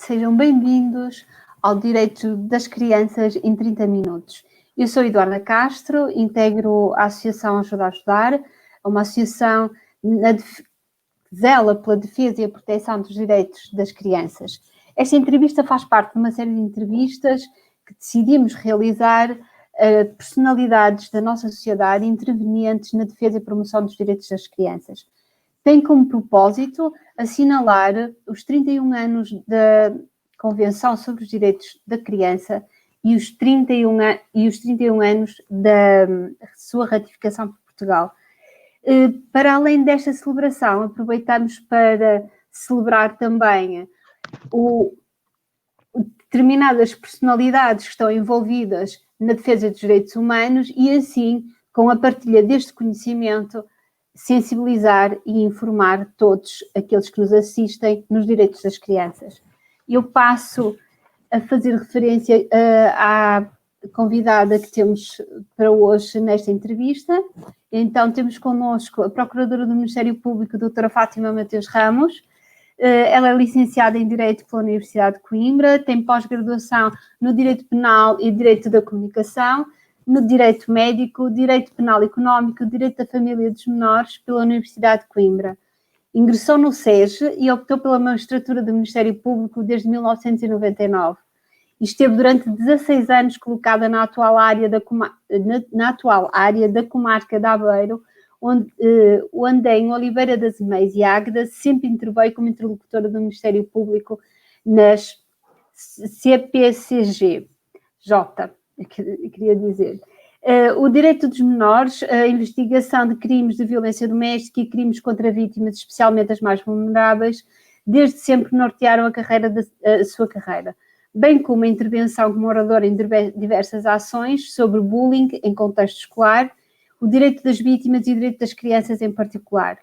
Sejam bem-vindos ao Direito das Crianças em 30 Minutos. Eu sou Eduarda Castro, integro a Associação Ajuda a Ajudar, uma associação que zela pela defesa e a proteção dos direitos das crianças. Esta entrevista faz parte de uma série de entrevistas que decidimos realizar a personalidades da nossa sociedade intervenientes na defesa e promoção dos direitos das crianças. Tem como propósito assinalar os 31 anos da Convenção sobre os Direitos da Criança e os 31 anos da sua ratificação por Portugal. Para além desta celebração, aproveitamos para celebrar também determinadas personalidades que estão envolvidas na defesa dos direitos humanos e, assim, com a partilha deste conhecimento, sensibilizar e informar todos aqueles que nos assistem nos direitos das crianças. Eu passo a fazer referência à convidada que temos para hoje nesta entrevista. Então, temos connosco a Procuradora do Ministério Público, a doutora Fátima Mateus Ramos. Ela é licenciada em Direito pela Universidade de Coimbra, tem pós-graduação no Direito Penal e Direito da Comunicação, no Direito Médico, Direito Penal Económico, Direito da Família e dos Menores pela Universidade de Coimbra. Ingressou no SEGE e optou pela magistratura do Ministério Público desde 1999. E esteve durante 16 anos colocada na atual área da comarca de Aveiro, onde em Oliveira das Meias e Águeda sempre interveio como interlocutora do Ministério Público nas CPCG. Eu queria dizer. O direito dos menores, a investigação de crimes de violência doméstica e crimes contra vítimas, especialmente as mais vulneráveis, desde sempre nortearam a sua carreira, bem como a intervenção como oradora em diversas ações sobre bullying em contexto escolar, o direito das vítimas e o direito das crianças em particular.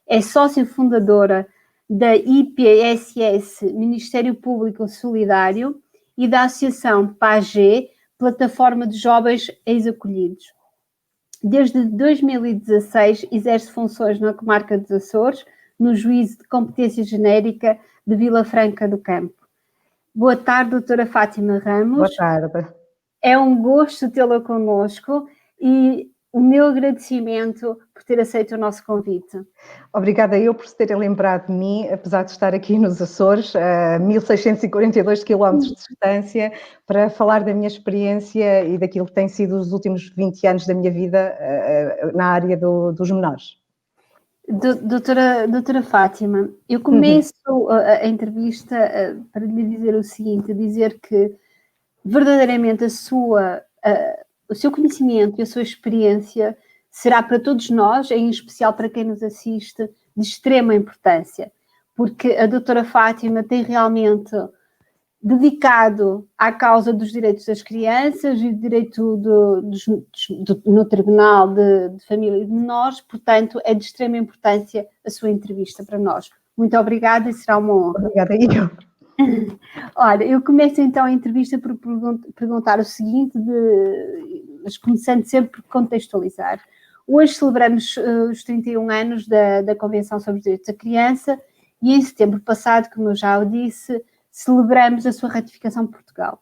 É sócia fundadora da IPSS, Ministério Público Solidário, e da Associação PAGE, Plataforma de Jovens Ex-Acolhidos. Desde 2016 exerce funções na comarca dos Açores, no Juízo de Competência Genérica de Vila Franca do Campo. Boa tarde, doutora Fátima Ramos. Boa tarde. É um gosto tê-la connosco e o meu agradecimento por ter aceito o nosso convite. Obrigada eu por se terem lembrado de mim, apesar de estar aqui nos Açores, a 1642 km de distância, para falar da minha experiência e daquilo que tem sido os últimos 20 anos da minha vida na área dos menores. Doutora Fátima, eu começo a entrevista para lhe dizer o seguinte, dizer que verdadeiramente o seu conhecimento e a sua experiência será para todos nós, em especial para quem nos assiste, de extrema importância, porque a doutora Fátima tem realmente dedicado à causa dos direitos das crianças e do direito no Tribunal de Família e de Menores, portanto, é de extrema importância a sua entrevista para nós. Muito obrigada e será uma honra. Obrigada eu. Olha, eu começo então a entrevista por perguntar o seguinte, mas começando sempre por contextualizar. Hoje celebramos os 31 anos da Convenção sobre os Direitos da Criança e em setembro passado, como eu já o disse, celebramos a sua ratificação por Portugal.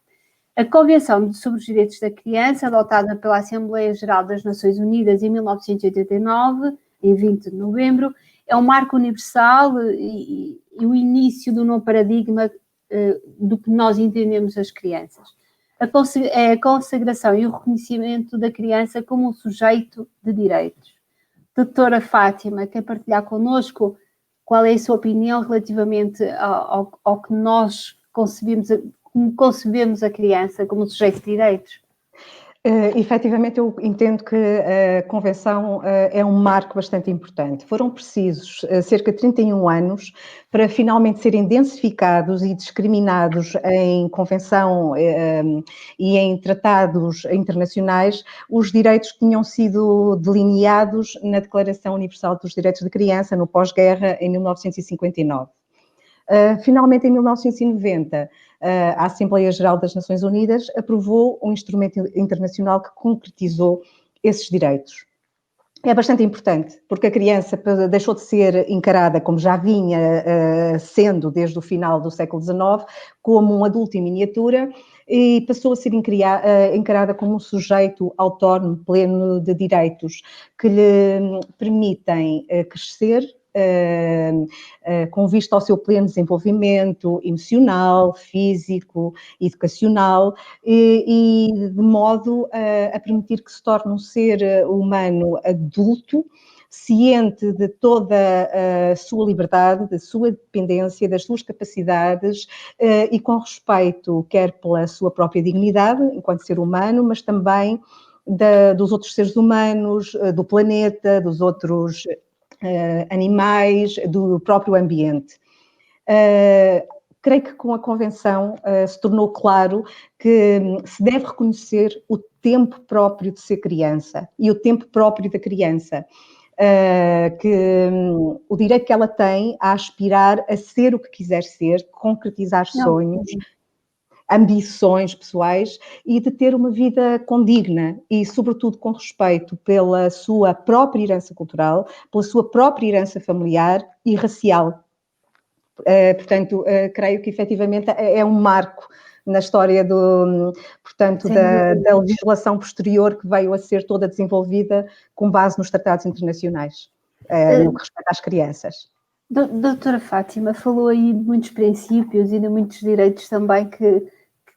A Convenção sobre os Direitos da Criança, adotada pela Assembleia Geral das Nações Unidas em 1989, em 20 de novembro, é um marco universal e o início do novo paradigma do que nós entendemos as crianças. É a consagração e o reconhecimento da criança como um sujeito de direitos. Doutora Fátima, quer partilhar connosco qual é a sua opinião relativamente ao que nós concebemos a criança como um sujeito de direitos? Efetivamente, eu entendo que a Convenção é um marco bastante importante. Foram precisos cerca de 31 anos para finalmente serem densificados e discriminados em Convenção e em tratados internacionais os direitos que tinham sido delineados na Declaração Universal dos Direitos da Criança, no pós-guerra, em 1959. Finalmente, em 1990, a Assembleia Geral das Nações Unidas aprovou um instrumento internacional que concretizou esses direitos. é bastante importante, porque a criança deixou de ser encarada, como já vinha sendo desde o final do século XIX, como um adulto em miniatura, e passou a ser encarada como um sujeito autónomo, pleno de direitos, que lhe permitem crescer, com vista ao seu pleno desenvolvimento emocional, físico, educacional, e de modo a permitir que se torne um ser humano adulto, ciente de toda a sua liberdade, da sua dependência, das suas capacidades e com respeito quer pela sua própria dignidade enquanto ser humano, mas também dos outros seres humanos, do planeta, dos outros animais, do próprio ambiente. Creio que com a Convenção se tornou claro que se deve reconhecer o tempo próprio de ser criança e o tempo próprio da criança. Que o direito que ela tem a aspirar a ser o que quiser ser, concretizar sonhos, ambições pessoais e de ter uma vida condigna e, sobretudo, com respeito pela sua própria herança cultural, pela sua própria herança familiar e racial. Portanto, creio que efetivamente é um marco na história da legislação posterior que veio a ser toda desenvolvida com base nos tratados internacionais, no que respeita às crianças. Doutora Fátima, falou aí de muitos princípios e de muitos direitos também que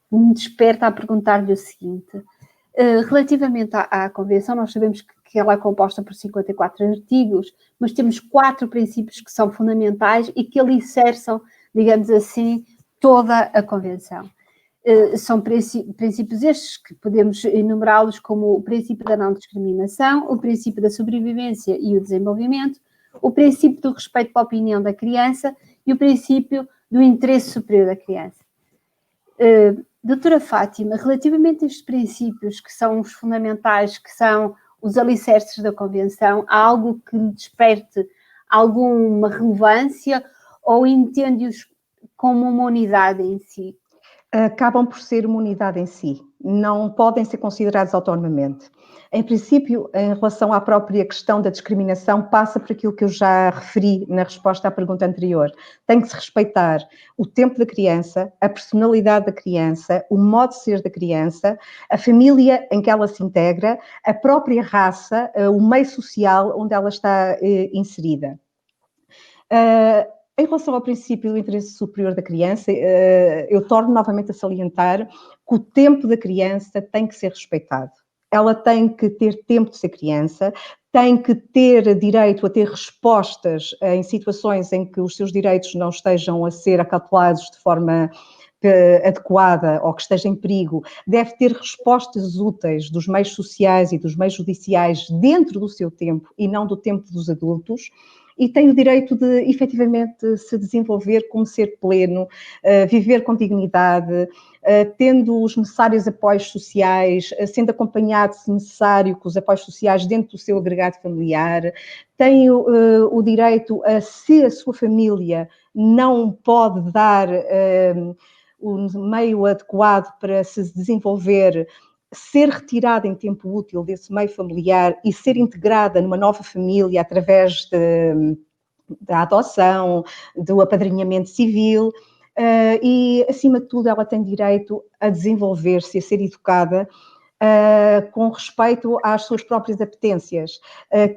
me desperta a perguntar-lhe o seguinte. Relativamente à Convenção, nós sabemos que ela é composta por 54 artigos, mas temos 4 princípios que são fundamentais e que alicerçam, digamos assim, toda a Convenção. São princípios estes que podemos enumerá-los como o princípio da não discriminação, o princípio da sobrevivência e o desenvolvimento, o princípio do respeito pela opinião da criança e o princípio do interesse superior da criança. Doutora Fátima, relativamente a estes princípios que são os fundamentais, que são os alicerces da Convenção, há algo que lhe desperte alguma relevância ou entende-os como uma unidade em si? Acabam por ser uma unidade em si, não podem ser considerados autonomamente. Em princípio, em relação à própria questão da discriminação, passa por aquilo que eu já referi na resposta à pergunta anterior. Tem que se respeitar o tempo da criança, a personalidade da criança, o modo de ser da criança, a família em que ela se integra, a própria raça, o meio social onde ela está inserida. Em relação ao princípio do interesse superior da criança, eu torno novamente a salientar que o tempo da criança tem que ser respeitado. Ela tem que ter tempo de ser criança, tem que ter direito a ter respostas em situações em que os seus direitos não estejam a ser acautelados de forma adequada ou que esteja em perigo, deve ter respostas úteis dos meios sociais e dos meios judiciais dentro do seu tempo e não do tempo dos adultos. E tem o direito de, efetivamente, se desenvolver como ser pleno, viver com dignidade, tendo os necessários apoios sociais, sendo acompanhado, se necessário, com os apoios sociais dentro do seu agregado familiar. Tem o direito a, se a sua família não pode dar o meio adequado para se desenvolver, ser retirada em tempo útil desse meio familiar e ser integrada numa nova família através da adoção, do apadrinhamento civil, e, acima de tudo, ela tem direito a desenvolver-se, a ser educada com respeito às suas próprias apetências,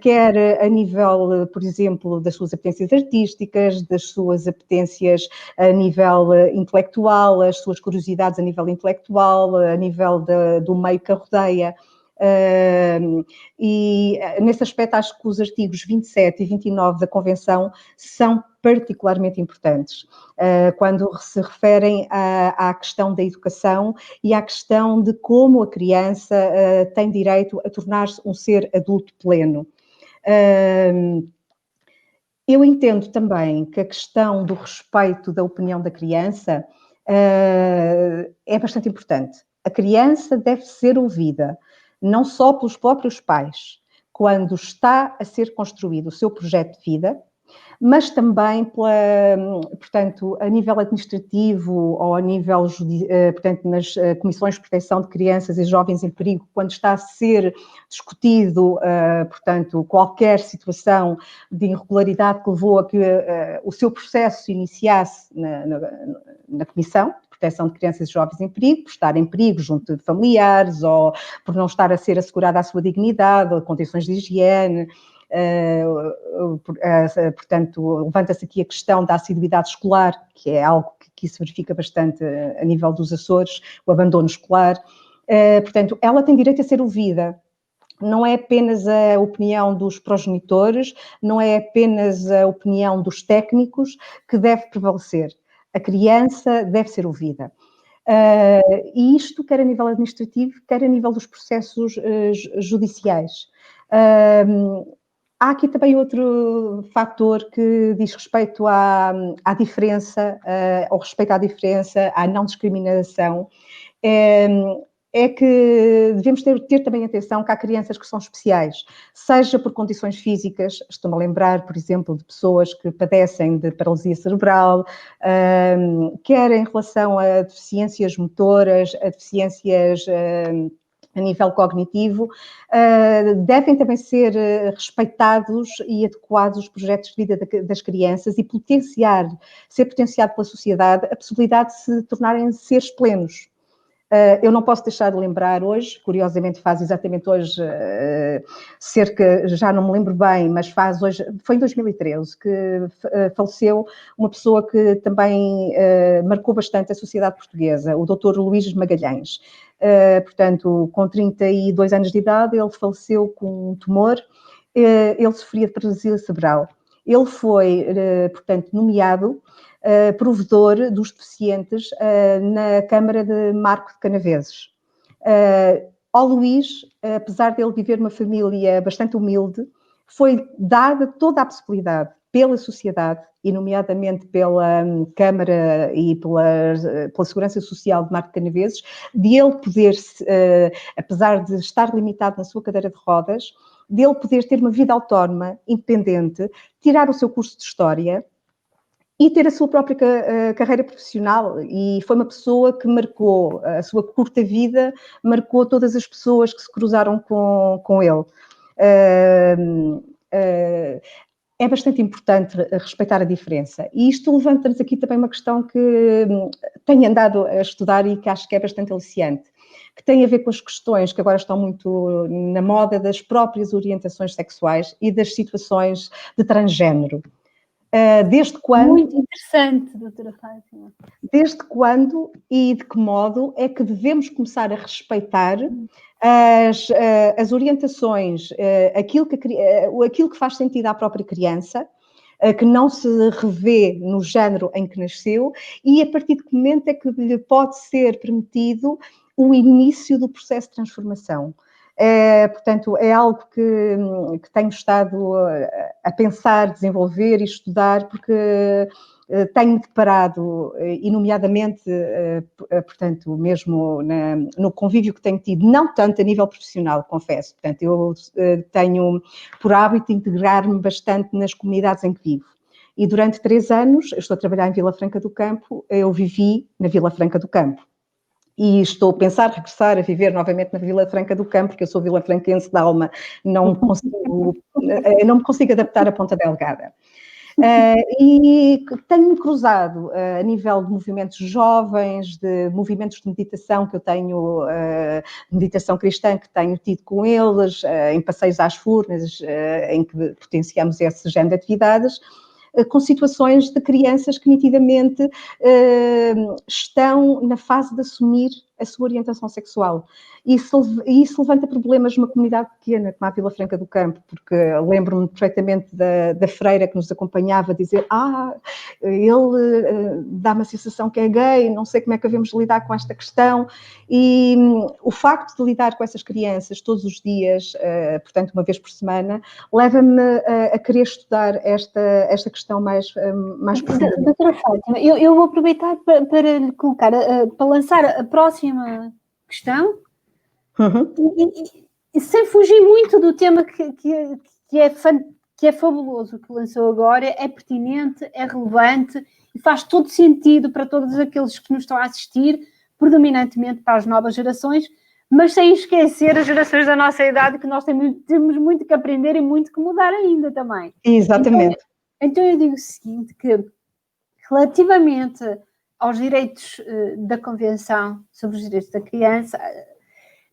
quer a nível, por exemplo, das suas apetências artísticas, das suas apetências a nível intelectual, as suas curiosidades a nível intelectual, a nível do meio que a rodeia. E nesse aspecto acho que os artigos 27 e 29 da Convenção são particularmente importantes, quando se referem à questão da educação e à questão de como a criança tem direito a tornar-se um ser adulto pleno. Eu entendo também que a questão do respeito da opinião da criança é bastante importante. A criança deve ser ouvida, não só pelos próprios pais, quando está a ser construído o seu projeto de vida, mas também, portanto, a nível administrativo ou a nível, portanto, nas comissões de proteção de crianças e jovens em perigo, quando está a ser discutido, portanto, qualquer situação de irregularidade que levou a que o seu processo se iniciasse na Comissão de Proteção de Crianças e Jovens em Perigo, por estar em perigo junto de familiares ou por não estar a ser assegurada a sua dignidade ou condições de higiene. Portanto, levanta-se aqui a questão da assiduidade escolar, que é algo que se verifica bastante a nível dos Açores, o abandono escolar. Portanto, ela tem direito a ser ouvida. Não é apenas a opinião dos progenitores, não é apenas a opinião dos técnicos que deve prevalecer. A criança deve ser ouvida. E isto quer a nível administrativo, quer a nível dos processos judiciais. Há aqui também outro fator que diz respeito à diferença, ao respeito à diferença, à não discriminação. É que devemos ter também atenção que há crianças que são especiais, seja por condições físicas, estou-me a lembrar, por exemplo, de pessoas que padecem de paralisia cerebral, quer em relação a deficiências motoras, a deficiências a nível cognitivo, devem também ser respeitados e adequados os projetos de vida das crianças e ser potenciado pela sociedade a possibilidade de se tornarem seres plenos. Eu não posso deixar de lembrar hoje, curiosamente faz exatamente hoje já não me lembro bem, mas faz hoje, foi em 2013 que faleceu uma pessoa que também marcou bastante a sociedade portuguesa, o Dr. Luís Magalhães. Portanto, com 32 anos de idade, ele faleceu com um tumor, ele sofria de paralisia cerebral. Ele foi, portanto, nomeado provedor dos deficientes na Câmara de Marco de Canaveses. Ao Luís, apesar de ele viver numa família bastante humilde, foi dada toda a possibilidade pela sociedade, e nomeadamente pela Câmara e pela Segurança Social de Marco de Canaveses, de ele poder, apesar de estar limitado na sua cadeira de rodas, de ele poder ter uma vida autónoma, independente, tirar o seu curso de História, e ter a sua própria carreira profissional, e foi uma pessoa que marcou, a sua curta vida, marcou todas as pessoas que se cruzaram com ele. É bastante importante respeitar a diferença. E isto levanta-nos aqui também uma questão que tenho andado a estudar e que acho que é bastante aliciante, que tem a ver com as questões que agora estão muito na moda das próprias orientações sexuais e das situações de transgénero. Desde quando... Muito interessante, doutora Fátima. Desde quando e de que modo é que devemos começar a respeitar as orientações, aquilo que faz sentido à própria criança, que não se revê no género em que nasceu, e a partir de que momento é que lhe pode ser permitido o início do processo de transformação. Portanto, é algo que tenho estado a pensar, desenvolver e estudar, porque tenho deparado, e nomeadamente, portanto, mesmo no convívio que tenho tido, não tanto a nível profissional, confesso. Portanto, eu tenho por hábito integrar-me bastante nas comunidades em que vivo. E durante 3 anos, eu estou a trabalhar em Vila Franca do Campo, eu vivi na Vila Franca do Campo. E estou a pensar regressar a viver novamente na Vila Franca do Campo, porque eu sou vilafranquense de alma, não me consigo adaptar à Ponta Delgada. E tenho cruzado a nível de movimentos jovens, de movimentos de meditação que eu tenho, meditação cristã que tenho tido com eles, em passeios às Furnas, em que potenciamos esse género de atividades, com situações de crianças que nitidamente estão na fase de assumir a sua orientação sexual. E isso levanta problemas numa comunidade pequena, como a Vila Franca do Campo, porque lembro-me perfeitamente da freira que nos acompanhava dizer: ele dá-me a sensação que é gay, não sei como é que devemos lidar com esta questão. E o facto de lidar com essas crianças todos os dias, portanto, uma vez por semana, leva-me a querer estudar esta questão mais profunda. Doutora Fátima, eu vou aproveitar para lhe colocar, para lançar a próxima questão, e sem fugir muito do tema que que é fabuloso. O que lançou agora é pertinente, é relevante e faz todo sentido para todos aqueles que nos estão a assistir, predominantemente para as novas gerações, mas sem esquecer as gerações da nossa idade, que nós temos muito que aprender e muito que mudar ainda também. Exatamente. Então eu digo o seguinte, que relativamente aos direitos da Convenção sobre os Direitos da Criança,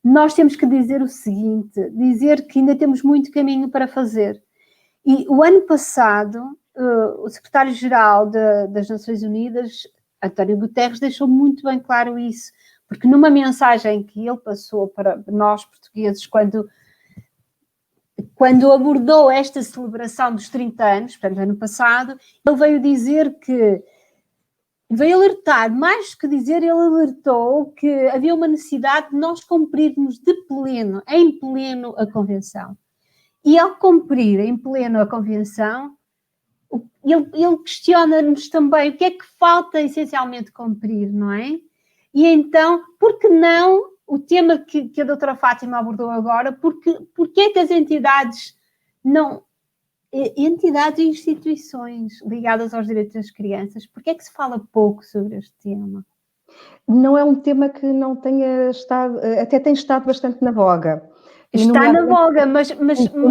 nós temos que dizer o seguinte, dizer que ainda temos muito caminho para fazer. E o ano passado, o secretário-geral das Nações Unidas, António Guterres, deixou muito bem claro isso, porque numa mensagem que ele passou para nós portugueses, quando abordou esta celebração dos 30 anos, portanto, ano passado, ele veio dizer que, veio alertar, mais que dizer, ele alertou que havia uma necessidade de nós cumprirmos em pleno, a Convenção. E ao cumprir em pleno a Convenção, ele questiona-nos também o que é que falta essencialmente cumprir, não é? E então, por que não o tema que a doutora Fátima abordou agora, porque é que as entidades e instituições ligadas aos direitos das crianças, porque é que se fala pouco sobre este tema? Não é um tema que não tenha estado, até tem estado bastante na voga. Está na voga, mas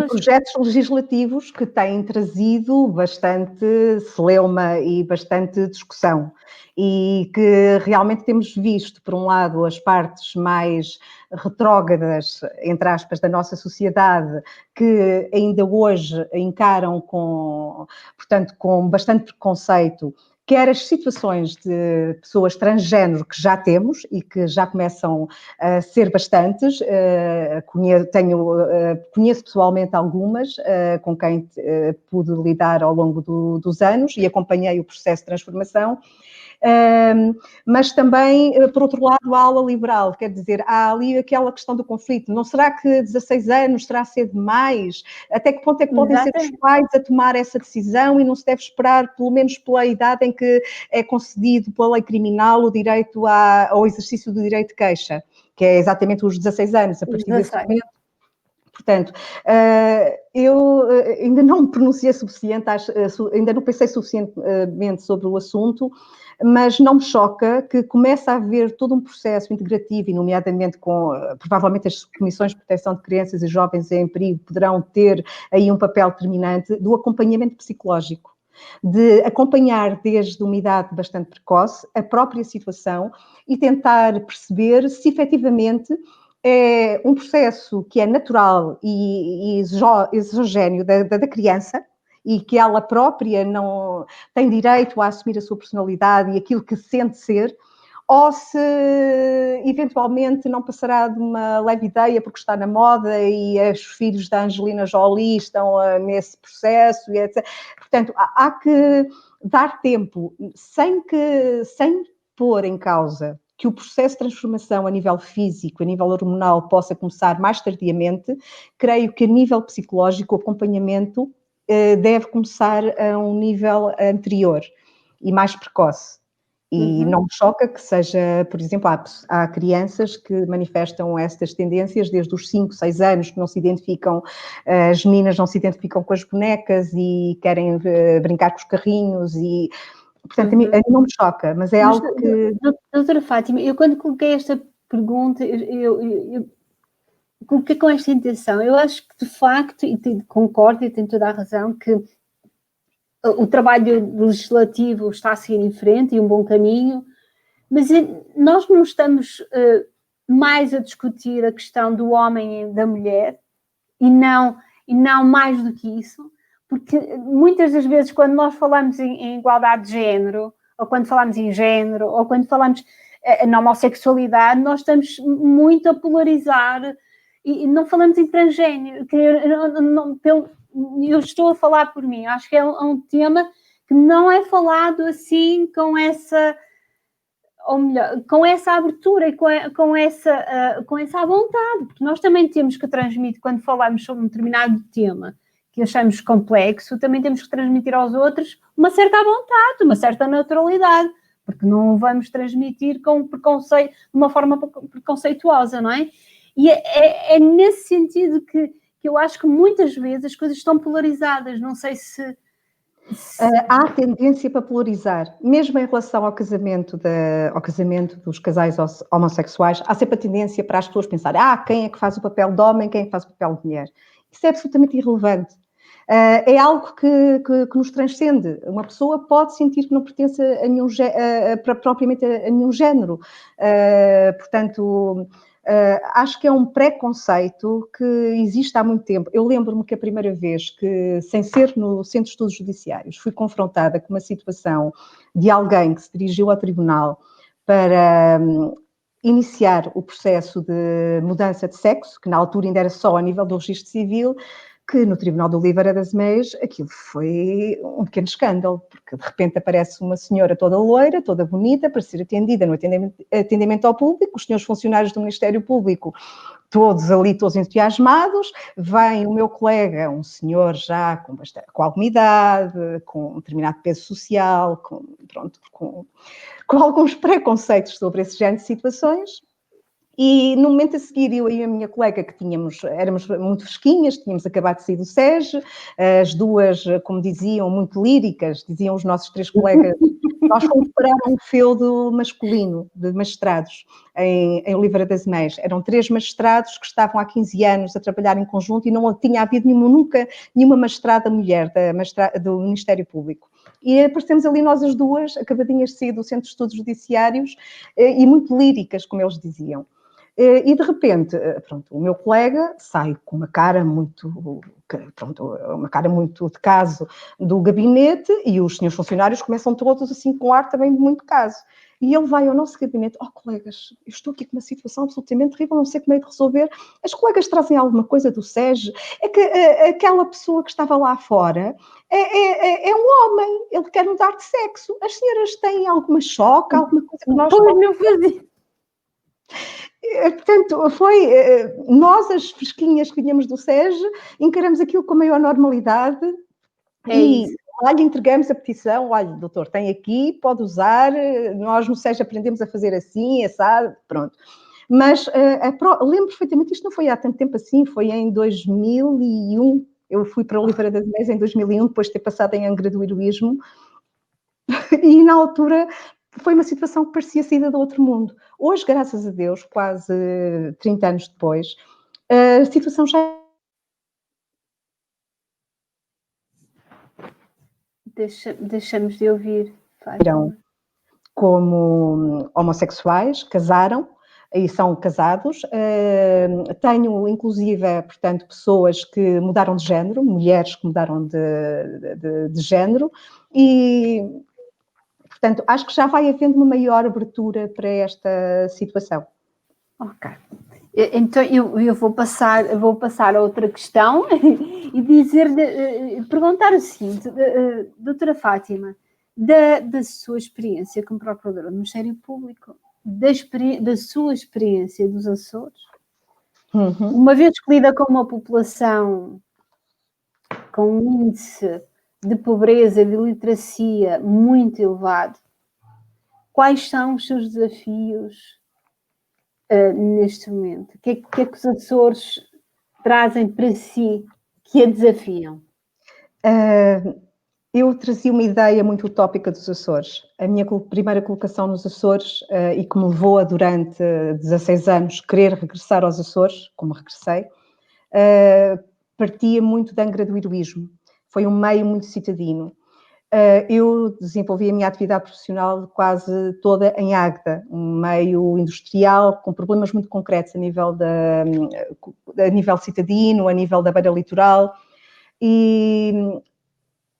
projetos legislativos que têm trazido bastante celeuma e bastante discussão. E que realmente temos visto, por um lado, as partes mais retrógradas, entre aspas, da nossa sociedade, que ainda hoje encaram com bastante preconceito, quer as situações de pessoas transgênero que já temos e que já começam a ser bastantes. Conheço pessoalmente algumas com quem pude lidar ao longo dos anos e acompanhei o processo de transformação. Mas também, por outro lado, a ala liberal, quer dizer, há ali aquela questão do conflito. Não será que 16 anos será cedo demais? Até que ponto é que podem ser os pais a tomar essa decisão e não se deve esperar, pelo menos pela idade em que é concedido pela lei criminal o direito ao exercício do direito de queixa, que é exatamente os 16 anos, a partir desse momento. Portanto, eu ainda não me pronunciei ainda não pensei suficientemente sobre o assunto, mas não me choca que comece a haver todo um processo integrativo, e nomeadamente provavelmente as comissões de proteção de crianças e jovens em perigo poderão ter aí um papel determinante do acompanhamento psicológico, de acompanhar desde uma idade bastante precoce a própria situação e tentar perceber se efetivamente é um processo que é natural e exogéneo da criança e que ela própria não tem direito a assumir a sua personalidade e aquilo que sente ser, ou se eventualmente não passará de uma leve ideia porque está na moda e os filhos da Angelina Jolie estão nesse processo, e etc. Portanto, há que dar tempo, sem pôr em causa que o processo de transformação a nível físico, a nível hormonal, possa começar mais tardiamente. Creio que a nível psicológico, o acompanhamento deve começar a um nível anterior e mais precoce. E não me choca que seja, por exemplo, há crianças que manifestam estas tendências desde os 5, 6 anos, que não se identificam, as meninas não se identificam com as bonecas e querem brincar com os carrinhos e... Portanto, a mim não me choca, mas é algo que... Doutora Fátima, eu quando coloquei esta pergunta, eu coloquei com esta intenção. Eu acho que, de facto, e concordo e tenho toda a razão, que o trabalho legislativo está a seguir em frente e um bom caminho, mas nós não estamos mais a discutir a questão do homem e da mulher, e não mais do que isso, porque muitas das vezes quando nós falamos em igualdade de género, ou quando falamos em género, ou quando falamos na homossexualidade, nós estamos muito a polarizar e não falamos em transgênero. Eu estou a falar por mim, acho que é um tema que não é falado assim com essa, ou melhor, com essa abertura e com essa vontade, porque nós também temos que transmitir, quando falamos sobre um determinado tema que achamos complexo, também temos que transmitir aos outros uma certa vontade, uma certa naturalidade, porque não o vamos transmitir com preconceito, de uma forma preconceituosa, não é? E é nesse sentido que que eu acho que muitas vezes as coisas estão polarizadas, não sei se... Há tendência para polarizar, mesmo em relação ao casamento dos casais homossexuais, há sempre a tendência para as pessoas pensarem, quem é que faz o papel de homem, quem é que faz o papel de mulher. Isso é absolutamente irrelevante. É algo que nos transcende. Uma pessoa pode sentir que não pertence propriamente a nenhum género. Portanto, acho que é um preconceito que existe há muito tempo. Eu lembro-me que a primeira vez que, sem ser no Centro de Estudos Judiciários, fui confrontada com uma situação de alguém que se dirigiu ao tribunal para iniciar o processo de mudança de sexo, que na altura ainda era só a nível do registro civil, que no Tribunal de Oliveira das Meias aquilo foi um pequeno escândalo, porque de repente aparece uma senhora toda loira, toda bonita, para ser atendida no atendimento ao público, os senhores funcionários do Ministério Público, todos ali, todos entusiasmados, vem o meu colega, um senhor já com alguma idade, com um determinado peso social, com alguns preconceitos sobre esse género de situações. E no momento a seguir, eu e a minha colega, que éramos muito fresquinhas, tínhamos acabado de sair do SES, as duas, como diziam, muito líricas, diziam os nossos 3 colegas, nós fomos parar um feudo masculino de magistrados em Oliveira das Meias. Eram 3 magistrados que estavam há 15 anos a trabalhar em conjunto e não tinha havido nunca nenhuma magistrada mulher do Ministério Público. E aparecemos ali nós as duas, acabadinhas de sair do Centro de Estudos Judiciários, e muito líricas, como eles diziam. E de repente, o meu colega sai com uma cara muito de caso do gabinete e os senhores funcionários começam todos assim com ar também de muito caso. E ele vai ao nosso gabinete, colegas, eu estou aqui com uma situação absolutamente terrível, não sei como é de resolver. As colegas trazem alguma coisa do SES? É que aquela pessoa que estava lá fora é um homem, ele quer mudar de sexo. As senhoras têm alguma choque, alguma coisa que nós... Pois, não fazia. Portanto, nós, as fresquinhas que vinhamos do SES, encaramos aquilo com a maior normalidade e olha, entregamos a petição, olha, doutor, tem aqui, pode usar, nós no SES aprendemos a fazer assim, assado, pronto. Mas lembro perfeitamente, isto não foi há tanto tempo assim, foi em 2001, eu fui para Oliveira das Meias em 2001, depois de ter passado em Angra do Heroísmo, e na altura... foi uma situação que parecia saída do outro mundo. Hoje, graças a Deus, quase 30 anos depois, a situação já... Deixamos de ouvir. Como homossexuais, casaram e são casados. Tenho, inclusive, portanto, pessoas que mudaram de género, mulheres que mudaram de género e... portanto, acho que já vai havendo uma maior abertura para esta situação. Ok. Então, eu vou passar a outra questão e perguntar o seguinte, doutora Fátima, da sua experiência como procuradora do Ministério Público, da sua experiência dos Açores, uma vez que lida com uma população com um índice de pobreza e de iliteracia muito elevado, quais são os seus desafios neste momento? O que é que os Açores trazem para si que a desafiam? Eu trazia uma ideia muito utópica dos Açores. A minha primeira colocação nos Açores, e que me levou a, durante 16 anos, querer regressar aos Açores, como regressei, partia muito da Angra do Heroísmo. Foi um meio muito citadino. Eu desenvolvi a minha atividade profissional quase toda em Águeda, um meio industrial com problemas muito concretos a nível citadino, a nível da beira litoral, e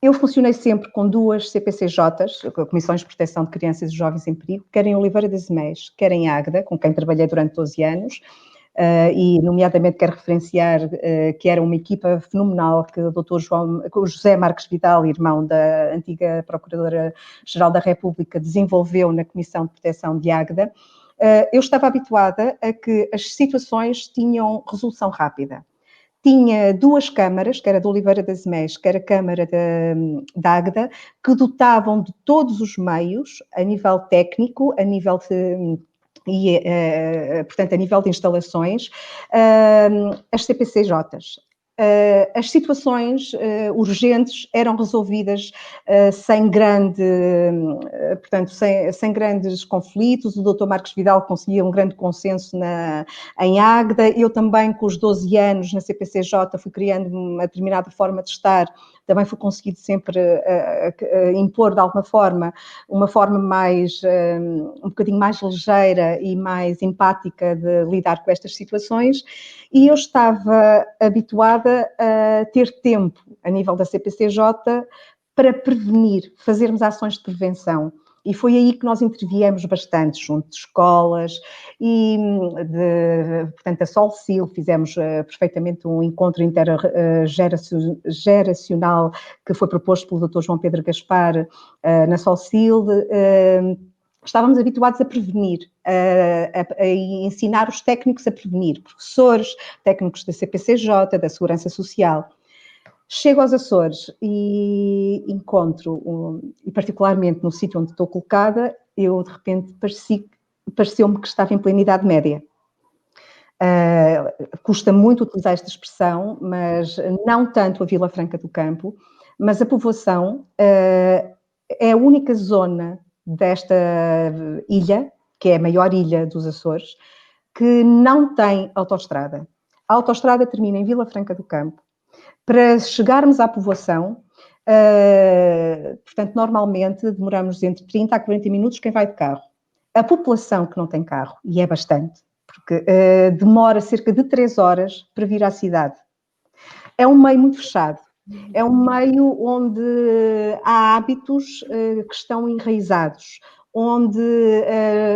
eu funcionei sempre com 2 CPCJs, Comissões de Proteção de Crianças e Jovens em Perigo, quer em Oliveira das Meias, quer em Águeda, com quem trabalhei durante 12 anos, e nomeadamente quero referenciar que era uma equipa fenomenal que o Dr. José Marques Vidal, irmão da antiga Procuradora-Geral da República, desenvolveu na Comissão de Proteção de Águeda. Eu estava habituada a que as situações tinham resolução rápida. Tinha 2 câmaras, que era de Oliveira das Meias, que era a Câmara de Águeda, que dotavam de todos os meios, a nível técnico, a nível portanto, a nível de instalações, as CPCJs. as situações urgentes eram resolvidas sem grandes conflitos. O Dr. Marcos Vidal conseguia um grande consenso em Águeda. Eu também, com os 12 anos na CPCJ, fui criando uma determinada forma de estar. Também fui conseguido sempre impor, de alguma forma, uma forma mais, um bocadinho mais ligeira e mais empática de lidar com estas situações. E eu estava habituada a ter tempo, a nível da CPCJ, para prevenir, fazermos ações de prevenção. E foi aí que nós interviemos bastante, junto de escolas e, portanto, a Solcil, fizemos perfeitamente um encontro intergeracional que foi proposto pelo Dr. João Pedro Gaspar na Solcil. Estávamos habituados a prevenir, a ensinar os técnicos a prevenir, professores, técnicos da CPCJ, da Segurança Social. Chego aos Açores e encontro, e particularmente no sítio onde estou colocada, eu de repente pareceu-me que estava em plena Idade Média. Custa muito utilizar esta expressão, mas não tanto a Vila Franca do Campo, mas a povoação é a única zona desta ilha, que é a maior ilha dos Açores, que não tem autoestrada. A autoestrada termina em Vila Franca do Campo. Para chegarmos à povoação, portanto, normalmente demoramos entre 30 a 40 minutos quem vai de carro. A população que não tem carro, e é bastante, porque demora cerca de 3 horas para vir à cidade. É um meio muito fechado. É um meio onde há hábitos que estão enraizados, onde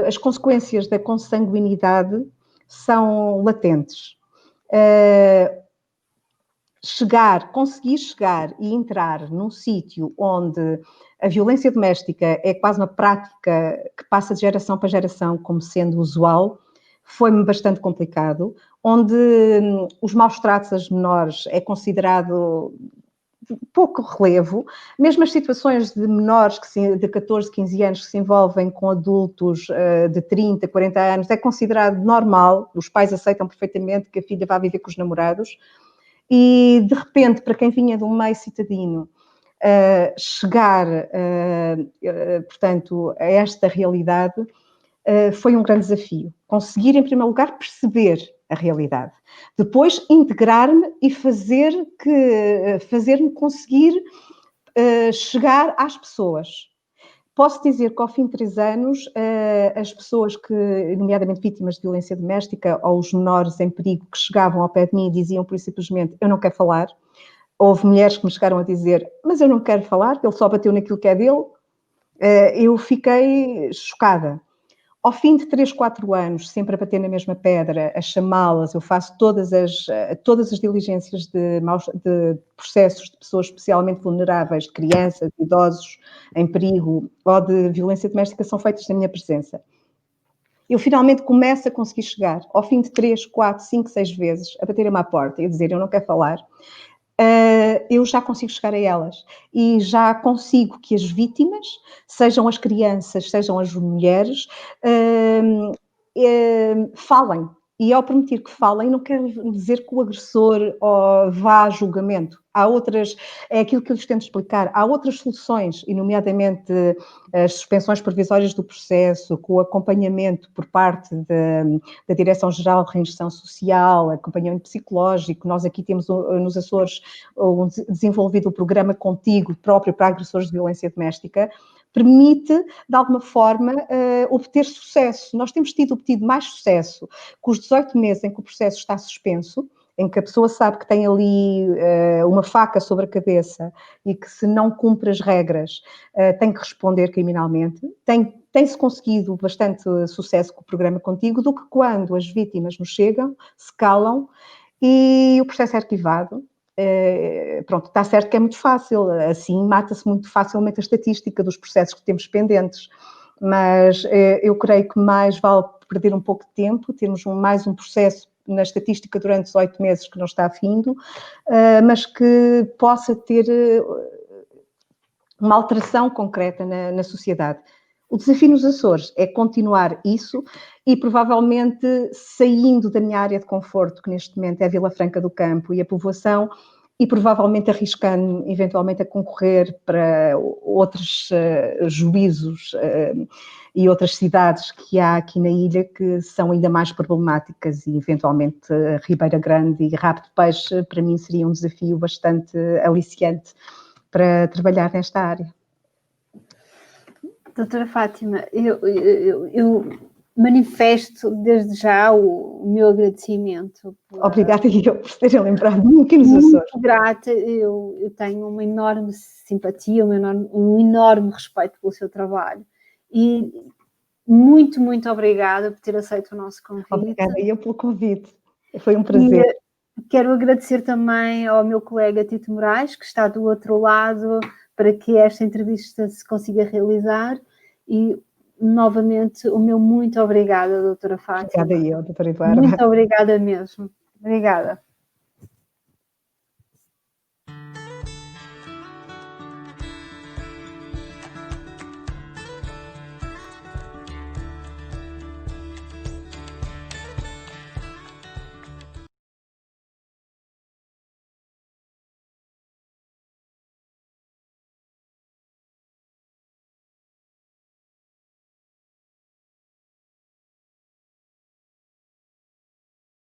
as consequências da consanguinidade são latentes. Conseguir chegar e entrar num sítio onde a violência doméstica é quase uma prática que passa de geração para geração como sendo usual, foi-me bastante complicado, onde os maus-tratos aos menores é considerado pouco relevo, mesmo as situações de menores de 14, 15 anos que se envolvem com adultos de 30, 40 anos, é considerado normal, os pais aceitam perfeitamente que a filha vá viver com os namorados, e de repente, para quem vinha de um meio citadino, chegar, portanto, a esta realidade foi um grande desafio. Conseguir, em primeiro lugar, perceber a realidade. Depois, integrar-me e fazer-me conseguir chegar às pessoas. Posso dizer que ao fim de 3 anos, as pessoas que, nomeadamente vítimas de violência doméstica ou os menores em perigo que chegavam ao pé de mim e diziam por simplesmente, eu não quero falar. Houve mulheres que me chegaram a dizer, mas eu não quero falar, ele só bateu naquilo que é dele. Eu fiquei chocada. Ao fim de 3, 4 anos, sempre a bater na mesma pedra, a chamá-las, eu faço todas as diligências de processos de pessoas especialmente vulneráveis, de crianças, de idosos em perigo ou de violência doméstica, são feitas na minha presença. Eu finalmente começo a conseguir chegar, ao fim de 3, 4, 5, 6 vezes, a bater-me à porta e a dizer, eu não quero falar. Eu já consigo chegar a elas e já consigo que as vítimas, sejam as crianças, sejam as mulheres, falem. E ao permitir que falem, não quer dizer que o agressor vá a julgamento. Há outras, é aquilo que eu lhes tento explicar, há outras soluções, e nomeadamente as suspensões provisórias do processo, com o acompanhamento por parte da Direção-Geral de Reinserção Social, acompanhamento psicológico. Nós aqui temos nos Açores desenvolvido o programa Contigo, próprio para agressores de violência doméstica, permite, de alguma forma, obter sucesso. Nós temos obtido mais sucesso com os 18 meses em que o processo está suspenso, em que a pessoa sabe que tem ali uma faca sobre a cabeça e que, se não cumpre as regras, tem que responder criminalmente. Tem-se conseguido bastante sucesso com o programa Contigo, do que quando as vítimas nos chegam, se calam e o processo é arquivado. Pronto, está certo que é muito fácil, assim mata-se muito facilmente a estatística dos processos que temos pendentes, mas eu creio que mais vale perder um pouco de tempo, termos mais um processo na estatística durante 18 meses que não está findo, mas que possa ter uma alteração concreta na sociedade. O desafio nos Açores é continuar isso e provavelmente saindo da minha área de conforto, que neste momento é a Vila Franca do Campo e a povoação, e provavelmente arriscando eventualmente a concorrer para outros juízos e outras cidades que há aqui na ilha que são ainda mais problemáticas e eventualmente Ribeira Grande e Rabo de Peixe para mim seria um desafio bastante aliciante para trabalhar nesta área. Doutora Fátima, eu manifesto desde já o meu agradecimento. Obrigada eu por terem lembrado de mim aqui nos Açores. Muito grata, eu tenho uma enorme simpatia, um enorme respeito pelo seu trabalho e muito, muito obrigada por ter aceito o nosso convite. Obrigada eu pelo convite, foi um prazer. E quero agradecer também ao meu colega Tito Moraes, que está do outro lado, para que esta entrevista se consiga realizar e novamente o meu muito obrigada, doutora Fátima. Obrigada eu, doutora Eduarda. Muito obrigada mesmo. Obrigada.